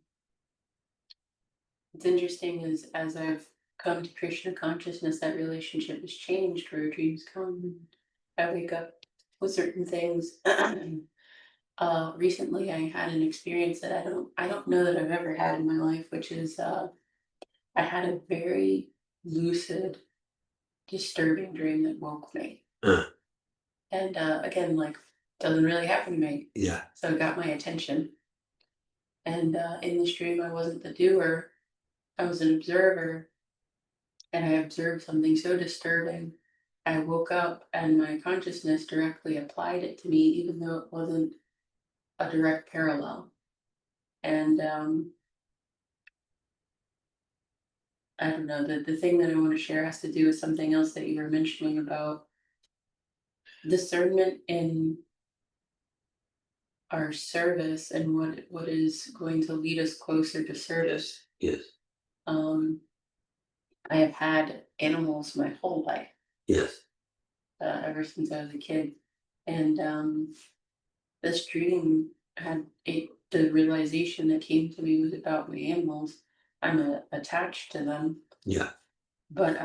it's interesting as I've come to Krishna consciousness, that relationship has changed where dreams come. I wake up with certain things. Recently I had an experience that I don't know that I've ever had in my life, which is I had a very lucid, disturbing dream that woke me. And again, like, doesn't really happen to me. Yeah. So it got my attention. And in this dream, I wasn't the doer, I was an observer. And I observed something so disturbing. I woke up and my consciousness directly applied it to me, even though it wasn't a direct parallel. And I don't know, the thing that I want to share has to do with something else that you were mentioning about discernment in our service and what is going to lead us closer to service. Yes. Um, I have had animals my whole life. Yes. Ever since I was a kid, and this dream had the realization that came to me was about my animals. I'm attached to them. Yeah. But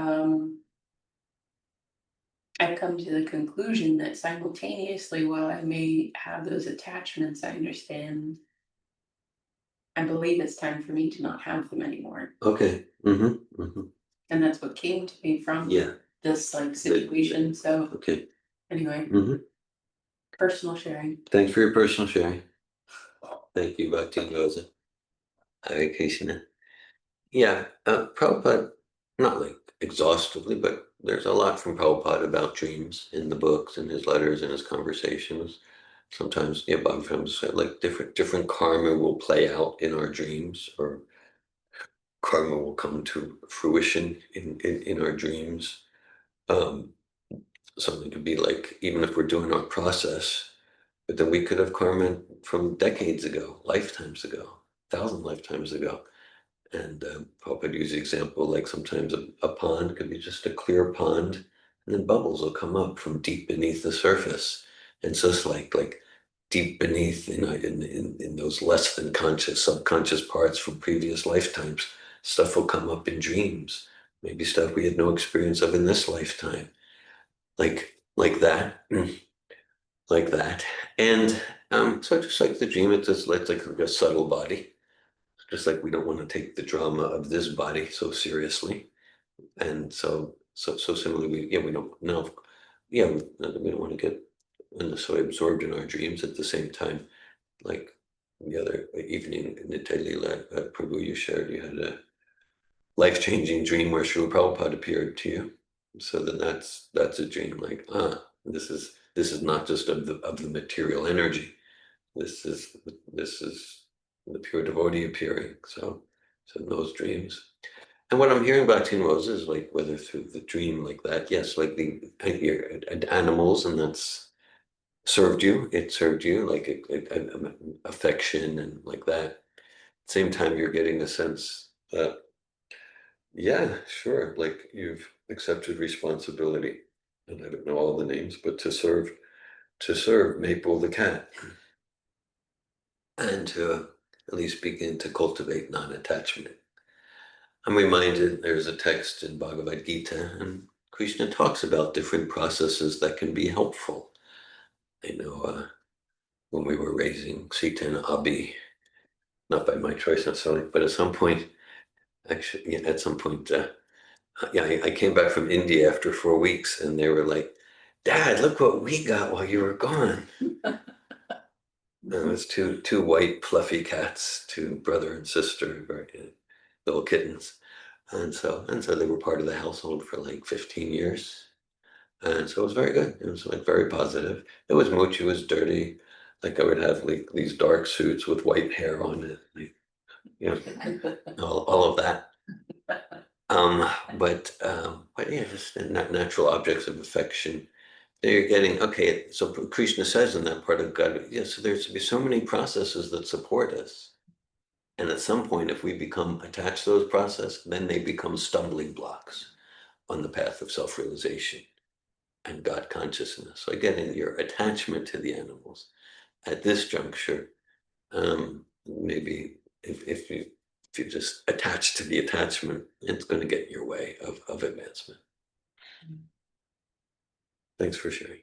I've come to the conclusion that simultaneously, while I may have those attachments, I believe it's time for me to not have them anymore. Okay. Mm-hmm. Mm-hmm. And that's what came to me from this like situation. So okay. Anyway, personal sharing. Thanks for your personal sharing. Thank you, Bhakti Rosa. Hare Krishna. Yeah, Prabhupada, not like exhaustively, but there's a lot from Prabhupada about dreams in the books and his letters and his conversations. Sometimes, yeah, Bhagavatam said like different karma will play out in our dreams, or karma will come to fruition in our dreams. Something could be like, even if we're doing our process, but then we could have karma from decades ago, lifetimes ago, 1,000 lifetimes ago. And Prabhupada used the example, like sometimes a pond could be just a clear pond, and then bubbles will come up from deep beneath the surface. And so it's like deep beneath, in those less than conscious, subconscious parts from previous lifetimes, stuff will come up in dreams. Maybe stuff we had no experience of in this lifetime, like that, like that. And so just like the dream, it's like a subtle body. Just like we don't want to take the drama of this body so seriously, and so similarly, we don't know, we don't want to get unnecessarily absorbed in our dreams. At the same time, like the other evening in the Lila, Prabhu, you shared you had a life-changing dream where Srila Prabhupada appeared to you. So then that's a dream like, this is not just of the material energy. This is the pure devotee appearing. So in those dreams. And what I'm hearing about Teen Rose is like whether through the dream like that, yes, like your animals, and that's served you. It served you like affection and like that. Same time, you're getting a sense that, yeah, sure, like you've accepted responsibility, and I don't know all the names, but to serve to serve Maple the cat and to at least begin to cultivate non-attachment. I'm reminded there's a text in Bhagavad Gita, and Krishna talks about different processes that can be helpful. I know when we were raising Sita and Abhi, not by my choice necessarily, but at some point, actually, yeah, at some point, yeah, I came back from India after 4 weeks, and they were like, "Dad, look what we got while you were gone." And it was two white fluffy cats, two brother and sister, very little kittens, and so they were part of the household for like 15 years, and so it was very good. It was like very positive. It was Mooch. It was dirty. Like I would have like these dark suits with white hair on it, like, you know, all of that. Um, but yeah, just natural objects of affection. You're getting okay. So Krishna says in that part of God, yeah. So there's to be so many processes that support us, and at some point, if we become attached to those processes, then they become stumbling blocks on the path of self-realization and God consciousness. So again, in your attachment to the animals at this juncture, maybe if you just attach to the attachment, it's going to get in your way of advancement. Thanks for sharing.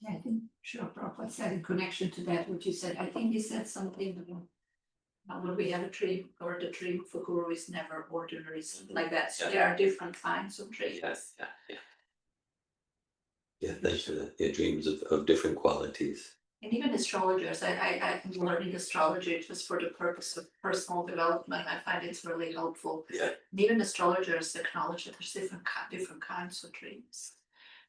Yeah, I think sure Prabhupada said in connection to that, what you said, I think he said something about when we have a dream or the dream for guru is never ordinary, something like that. So there are different kinds of dreams. Yes, yeah. Yeah, thanks for that. Yeah, dreams of different qualities. And even astrologers, I'm learning astrology just for the purpose of personal development. I find it's really helpful. Yeah. And even astrologers acknowledge that there's different kinds of dreams.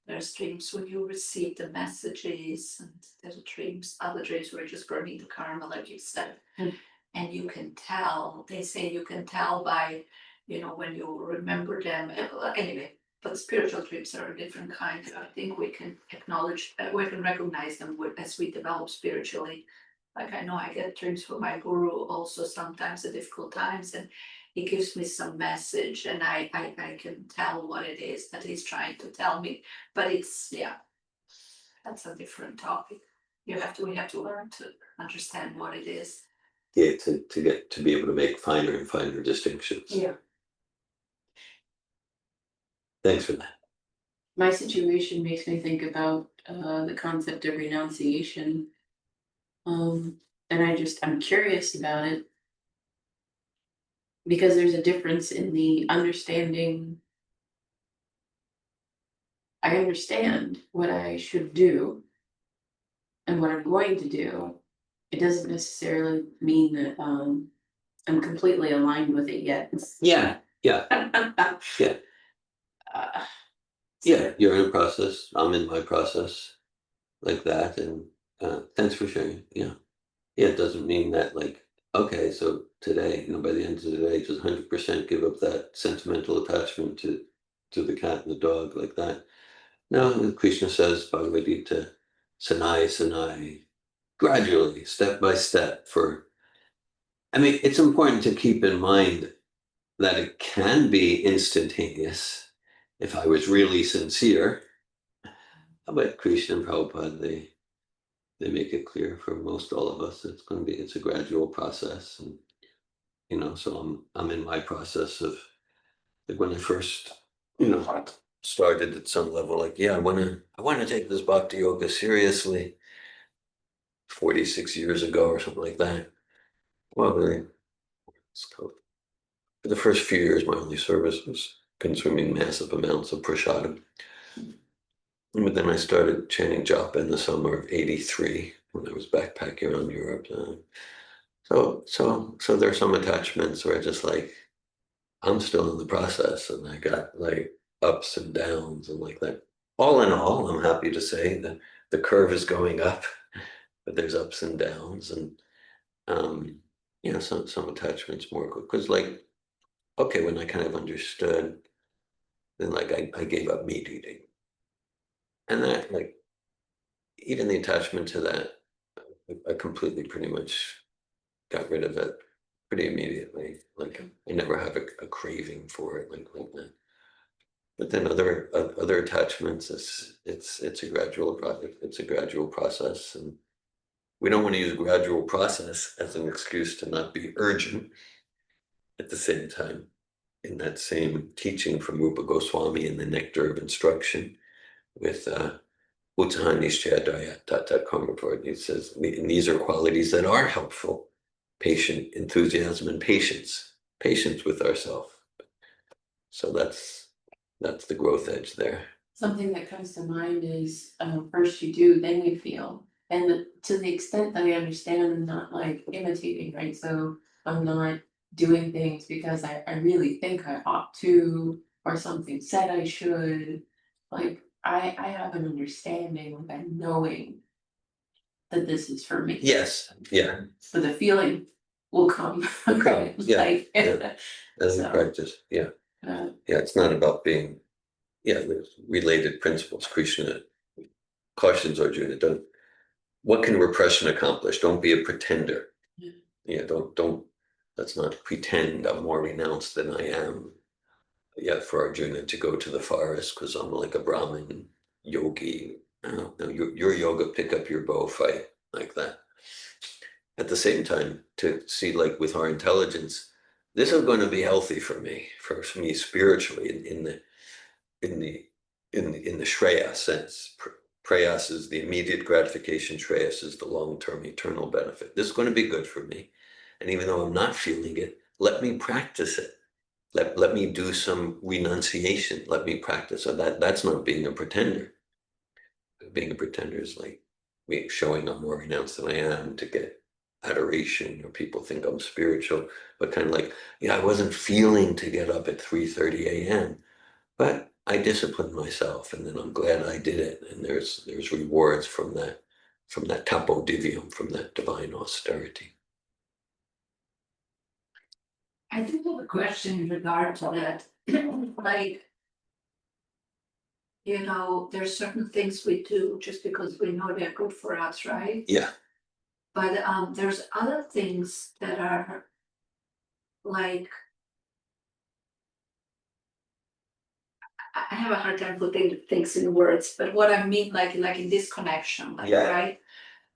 There's dreams when you receive the messages, and there's dreams, other dreams where you're just burning the karma, like you said. And you can tell, they say you can tell by, when you remember them. Anyway, but spiritual dreams are a different kind. I think we can acknowledge, we can recognize them as we develop spiritually. Like I know I get dreams from my guru also sometimes at difficult times, and he gives me some message, and I can tell what it is that he's trying to tell me. But that's a different topic. We have to learn to understand what it is. Yeah, to get to be able to make finer and finer distinctions. Yeah. Thanks for that. My situation makes me think about the concept of renunciation. And I'm curious about it because there's a difference in the understanding. I understand what I should do and what I'm going to do. It doesn't necessarily mean that I'm completely aligned with it yet. Yeah. Yeah. Uh, Yeah, you're in a process. I'm in my process like that. And thanks for sharing. Yeah. Yeah, it doesn't mean that like, okay, so today, by the end of the day, just 100% give up that sentimental attachment to the cat and the dog like that. No, Krishna says, Bhagavad Gita, Sanai, Sanai, gradually, step by step it's important to keep in mind that it can be instantaneous if I was really sincere. But Krishna and Prabhupada, they make it clear for most all of us it's a gradual process. And so I'm in my process of like when I first, started at some level, like, yeah, I wanna take this bhakti yoga seriously 46 years ago or something like that. Well, really, for the first few years, my only service was consuming massive amounts of prasadam. But then I started chanting japa in the summer of '83 when I was backpacking around Europe. So there are some attachments where I just like I'm still in the process, and I got like ups and downs and like that. All in all, I'm happy to say that the curve is going up, but there's ups and downs, and um, some attachments more because like okay, when I kind of understood, then like I gave up meat eating, and that like even the attachment to that, I completely pretty much got rid of it pretty immediately. Like I never have a craving for it like that. But then other attachments, it's a gradual project. It's a gradual process, and we don't want to use gradual process as an excuse to not be urgent. At the same time, in that same teaching from Rupa Goswami in the Nectar of Instruction, with Uttahanischadaya Tata Karmapur, he says, and these are qualities that are helpful: patient, enthusiasm, and patience. Patience with ourselves. So that's the growth edge there. Something that comes to mind is first you do, then you feel. And to the extent that I understand, I'm not like imitating, right? So I'm not doing things because I really think I ought to, or something said I should. Like I have an understanding, like a knowing that this is for me. Yes, yeah. So the feeling will come. Come, yeah, Like, yeah. As we so, practice, yeah. uh, Yeah, it's not about being, there's related principles. Krishna cautions Arjuna, what can repression accomplish? Don't be a pretender. Yeah. Yeah, don't, let's not pretend I'm more renounced than I am. Yeah, for Arjuna to go to the forest because I'm like a Brahmin yogi. No, your yoga, pick up your bow, fight, like that. At the same time, to see, like, with our intelligence, this is going to be healthy for me spiritually, in the in the Shreya sense. Prayas is the immediate gratification. Shreyas is the long-term eternal benefit. This is going to be good for me. And even though I'm not feeling it, let me practice it. Let me do some renunciation. Let me practice. So that's not being a pretender. Being a pretender is like me showing I'm more renounced than I am to get adoration, or people think I'm spiritual, but kind of like, yeah, I wasn't feeling to get up at 3:30 a.m., but I disciplined myself, and then I'm glad I did it. And there's rewards from that tapo divyam, from that divine austerity. I do have a question in regard to that. Like, there's certain things we do just because we know they're good for us, right? Yeah, But there's other things that are like, I have a hard time putting things in words, but what I mean, like in this connection, like, Yeah. right?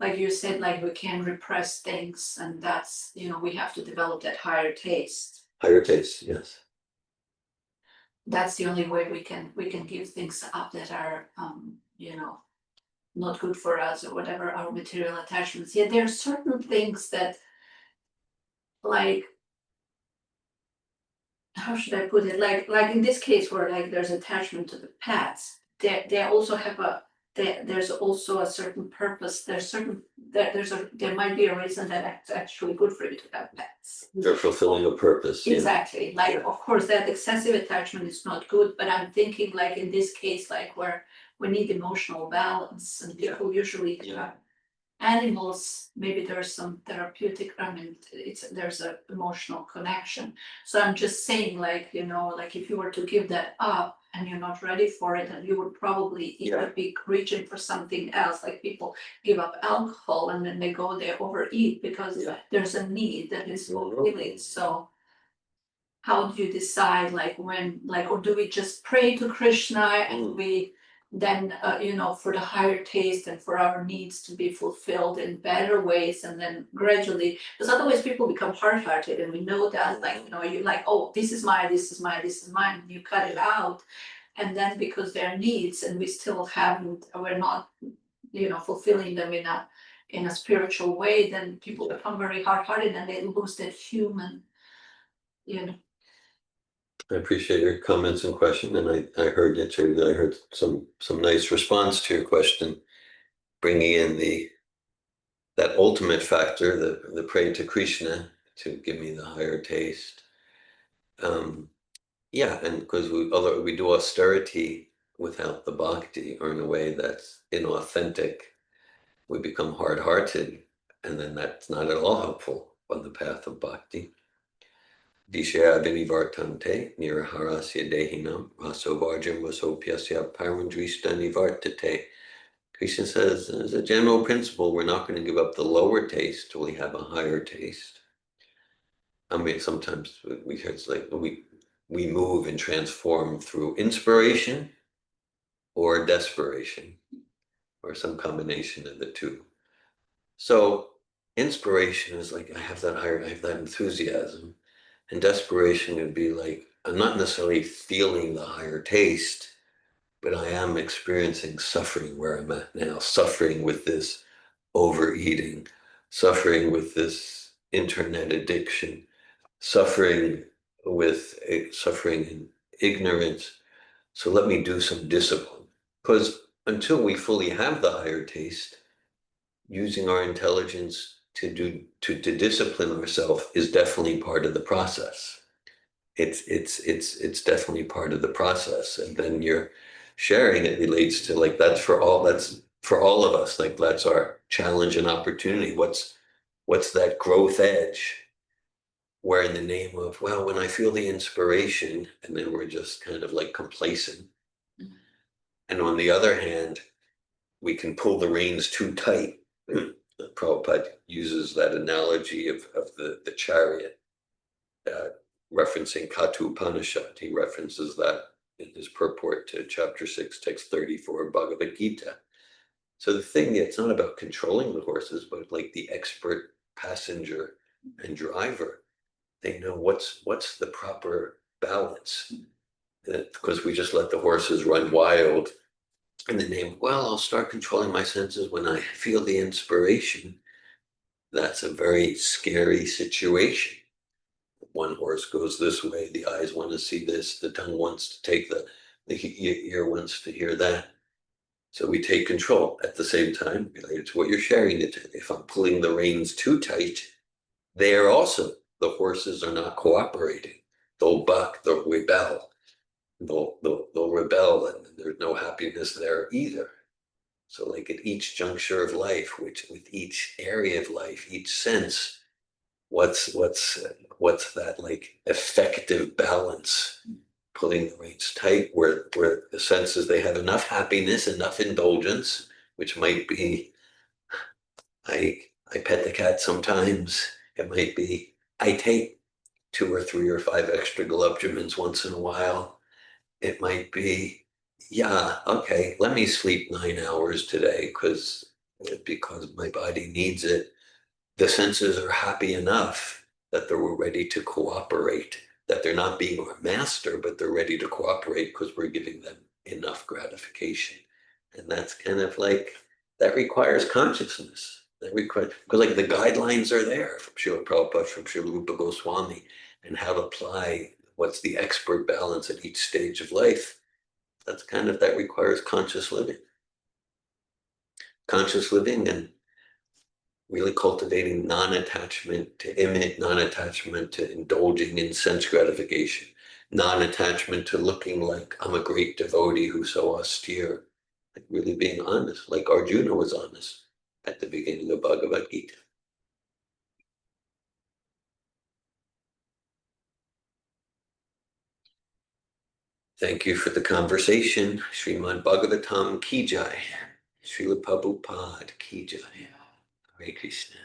Like you said, like we can repress things, and that's, we have to develop that higher taste. higher taste. Yes. That's the only way we can give things up that are, not good for us, or whatever our material attachments. Yet there are certain things that, like, how should I put it? Like in this case where like there's attachment to the pets, they also have there's also a certain purpose. There might be a reason that it's actually good for you to have pets. They're fulfilling a purpose. Yeah. Exactly. Like, of course, that excessive attachment is not good, but I'm thinking like in this case, like where we need emotional balance, and people usually have animals, maybe there's some therapeutic, there's an emotional connection. So I'm just saying, like, like if you were to give that up and you're not ready for it, and you would probably either be reaching for something else, like people give up alcohol and then they overeat because there's a need that is fulfilling. So how do you decide, like, when, like, or do we just pray to Krishna and we then, for the higher taste and for our needs to be fulfilled in better ways, and then gradually, because otherwise people become hard-hearted, and we know that, like, you're like, oh, this is mine, this is mine, this is mine, and you cut it out. And then because they're needs and we still we're not, fulfilling them in a spiritual way, then people become very hard-hearted and they lose that human, I appreciate your comments and question, and I heard you too. I heard some nice response to your question, bringing in that ultimate factor, the pray to Krishna to give me the higher taste. Yeah, and because although we do austerity without the bhakti, or in a way that's inauthentic, we become hard-hearted, and then that's not at all helpful on the path of bhakti. Vishaya vinivartante niraharasya dehinam rasovarjam vasopyasya parandrishta nivartate. Krishna says, as a general principle, we're not going to give up the lower taste till we have a higher taste. I mean, sometimes we hear it's like we move and transform through inspiration or desperation, or some combination of the two. So inspiration is like, I have that enthusiasm, and desperation would be like, I'm not necessarily feeling the higher taste, but I am experiencing suffering where I'm at now, suffering with this overeating, suffering with this internet addiction, suffering with suffering in ignorance. So let me do some discipline. Because until we fully have the higher taste, using our intelligence to discipline ourselves is definitely part of the process. It's definitely part of the process. And then you're sharing, it relates to like, that's for all of us. Like, that's our challenge and opportunity. What's that growth edge where, in the name of, well, when I feel the inspiration, and then we're just kind of like complacent. And on the other hand, we can pull the reins too tight. Prabhupada uses that analogy of the chariot, referencing Katha Upanishad. He references that in his purport to chapter 6, text 34 of Bhagavad Gita. So the thing, it's not about controlling the horses, but like the expert passenger and driver. They know what's the proper balance. Because we just let the horses run wild in the name, well, I'll start controlling my senses when I feel the inspiration. That's a very scary situation. One horse goes this way, the eyes want to see this, the tongue wants to take the ear wants to hear that. So we take control. At the same time, related to what you're sharing, if I'm pulling the reins too tight, they are also, the horses are not cooperating. They'll buck, they'll rebel. They'll rebel, and there's no happiness there either. So like at each juncture of life, which with each area of life, each sense, what's that like effective balance, pulling the reins tight where the senses, they have enough happiness, enough indulgence, which might be I pet the cat sometimes. It might be I take 2 or 3 or 5 extra gulabjamins once in a while. It might be, yeah, okay, let me sleep 9 hours today because my body needs it. The senses are happy enough that they're ready to cooperate, that they're not being our master, but they're ready to cooperate because we're giving them enough gratification. And that's kind of like, that requires consciousness. That requires, because like the guidelines are there from Srila Prabhupada, from Srila Rupa Goswami, and how to apply what's the expert balance at each stage of life. That's kind of, that requires conscious living. Conscious living and really cultivating non-attachment to image, non-attachment to indulging in sense gratification, non-attachment to looking like I'm a great devotee who's so austere, like really being honest, like Arjuna was honest at the beginning of Bhagavad Gita. Thank you for the conversation. Srimad Bhagavatam Ki Jai. Srila Prabhupada Ki Jai. Hare Krishna.